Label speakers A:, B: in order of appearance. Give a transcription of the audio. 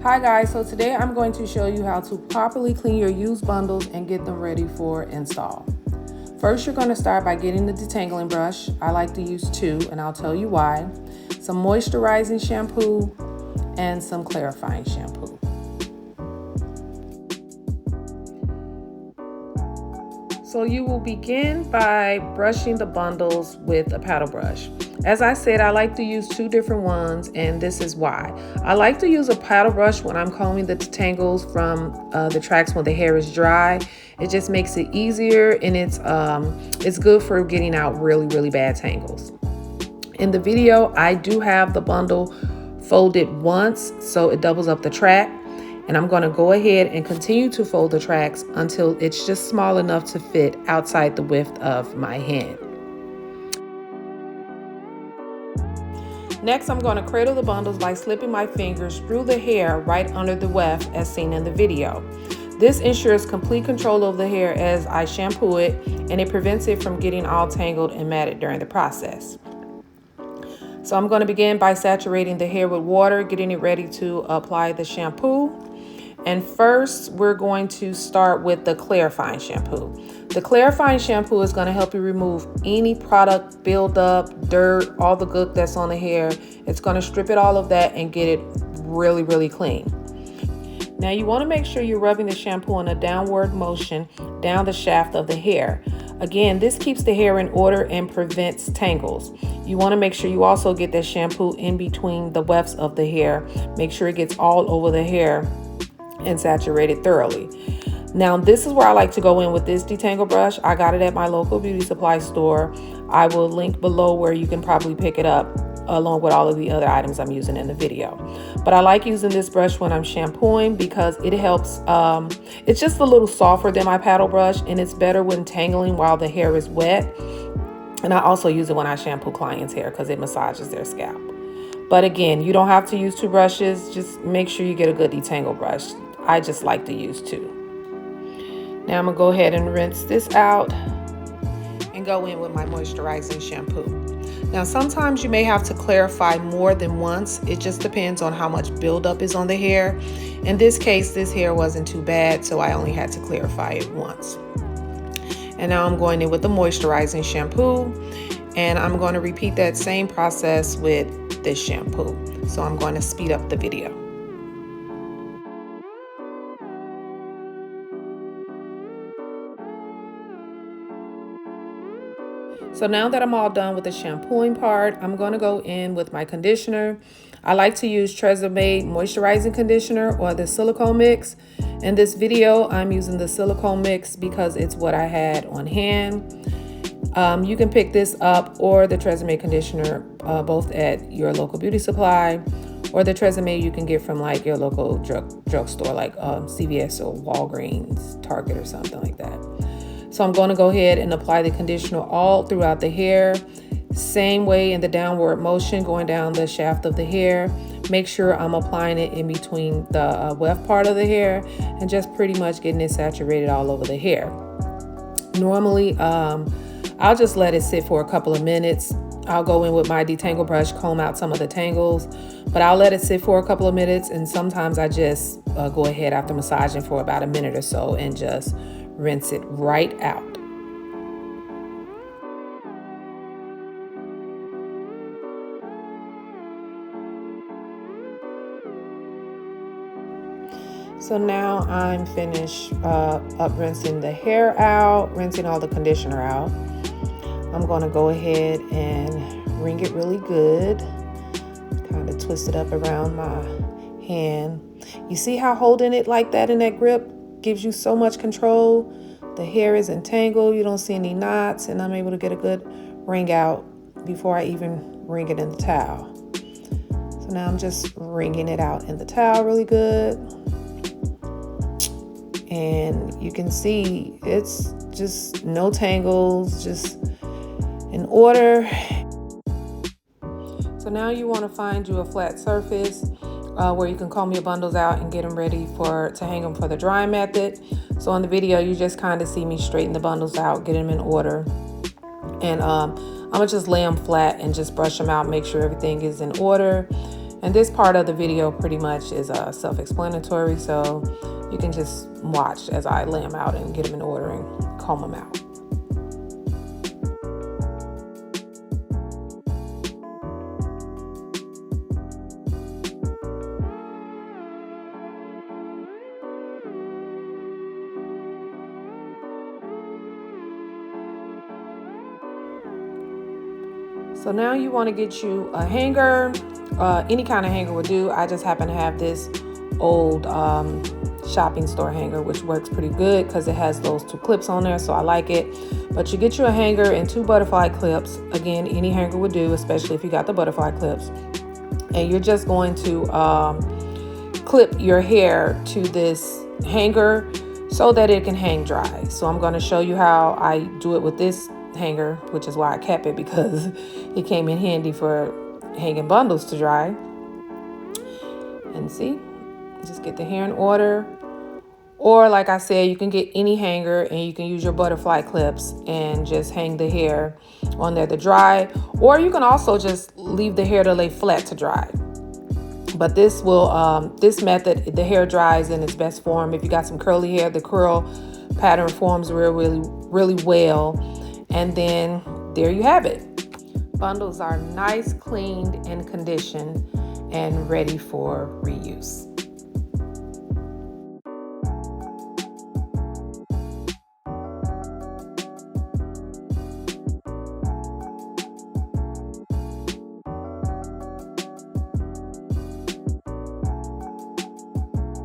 A: Hi guys, so today I'm going to show you how to properly clean your used bundles and get them ready for install. First, you're going to start by getting the detangling brush. I like to use 2 and I'll tell you why. Some moisturizing shampoo and some clarifying shampoo. So you will begin by brushing the bundles with a paddle brush. As I said, I like to use 2 different ones, and this is why. I like to use a paddle brush when I'm combing the detangles from the tracks when the hair is dry. It just makes it easier, and it's good for getting out really bad tangles. In the video, I do have the bundle folded once, so it doubles up the track. And I'm going to go ahead and continue to fold the tracks until it's just small enough to fit outside the width of my hand. Next, I'm going to cradle the bundles by slipping my fingers through the hair right under the weft as seen in the video. This ensures complete control of the hair as I shampoo it, and it prevents it from getting all tangled and matted during the process. So I'm going to begin by saturating the hair with water, getting it ready to apply the shampoo. And first, we're going to start with the clarifying shampoo. The clarifying shampoo is going to help you remove any product buildup, dirt, all the gook that's on the hair. It's going to strip it all of that and get it really clean. Now you want to make sure you're rubbing the shampoo in a downward motion down the shaft of the hair. Again, this keeps the hair in order and prevents tangles. You want to make sure you also get that shampoo in between the wefts of the hair. Make sure it gets all over the hair and saturate it thoroughly. Now this is where I like to go in with this detangle brush. I got it at my local beauty supply store. I will link below where you can probably pick it up along with all of the other items I'm using in the video. But I like using this brush when I'm shampooing because it helps, it's just a little softer than my paddle brush, and it's better when tangling while the hair is wet. And I also use it when I shampoo clients' hair because it massages their scalp. But again, you don't have to use 2 brushes. Just make sure you get a good detangle brush. I just like to use 2. Now I'm gonna go ahead and rinse this out and go in with my moisturizing shampoo. Now sometimes you may have to clarify more than once. It just depends on how much buildup is on the hair. In this case, this hair wasn't too bad, so I only had to clarify it once. And now I'm going in with the moisturizing shampoo, and I'm going to repeat that same process with this shampoo. So I'm going to speed up the video. So now that I'm all done with the shampooing part, I'm going to go in with my conditioner. I like to use TRESemme Moisturizing Conditioner or the silicone mix. In this video, I'm using the silicone mix because it's what I had on hand. You can pick this up or the TRESemme conditioner both at your local beauty supply, or the TRESemme you can get from like your local drugstore like CVS or Walgreens, Target or something like that. So I'm going to go ahead and apply the conditioner all throughout the hair. Same way in the downward motion, going down the shaft of the hair. Make sure I'm applying it in between the weft part of the hair and just pretty much getting it saturated all over the hair. Normally, I'll just let it sit for a couple of minutes. I'll go in with my detangle brush, comb out some of the tangles, but I'll let it sit for a couple of minutes. And sometimes I just go ahead after massaging for about a minute or so and just rinse it right out. So now I'm finished up rinsing the hair out, rinsing all the conditioner out. I'm going to go ahead and wring it really good. Kind of twist it up around my hand. You see how holding it like that in that grip gives you so much control. The hair isn't tangled, you don't see any knots, and I'm able to get a good wring out before I even wring it in the towel. So now I'm just wringing it out in the towel really good. And you can see it's just no tangles, just in order. So now you want to find you a flat surface where you can comb your bundles out and get them ready to hang them for the drying method. So on the video, you just kind of see me straighten the bundles out, get them in order. And I'm gonna just lay them flat and just brush them out, make sure everything is in order. And this part of the video pretty much is self-explanatory, so you can just watch as I lay them out and get them in order and comb them out. So now you want to get you a hanger. Any kind of hanger will do. I just happen to have this old shopping store hanger, which works pretty good because it has those 2 clips on there, so I like it. But you get you a hanger and 2 butterfly clips. Again, any hanger would do, especially if you got the butterfly clips. And you're just going to clip your hair to this hanger so that it can hang dry. So I'm going to show you how I do it with this hanger, which is why I kept it, because it came in handy for hanging bundles to dry. And see, just get the hair in order. Or like I said, you can get any hanger and you can use your butterfly clips and just hang the hair on there to dry. Or you can also just leave the hair to lay flat to dry. But this will, this method, the hair dries in its best form. If you got some curly hair, the curl pattern forms really well. And then there you have it. Bundles are nice, cleaned, and conditioned and ready for reuse.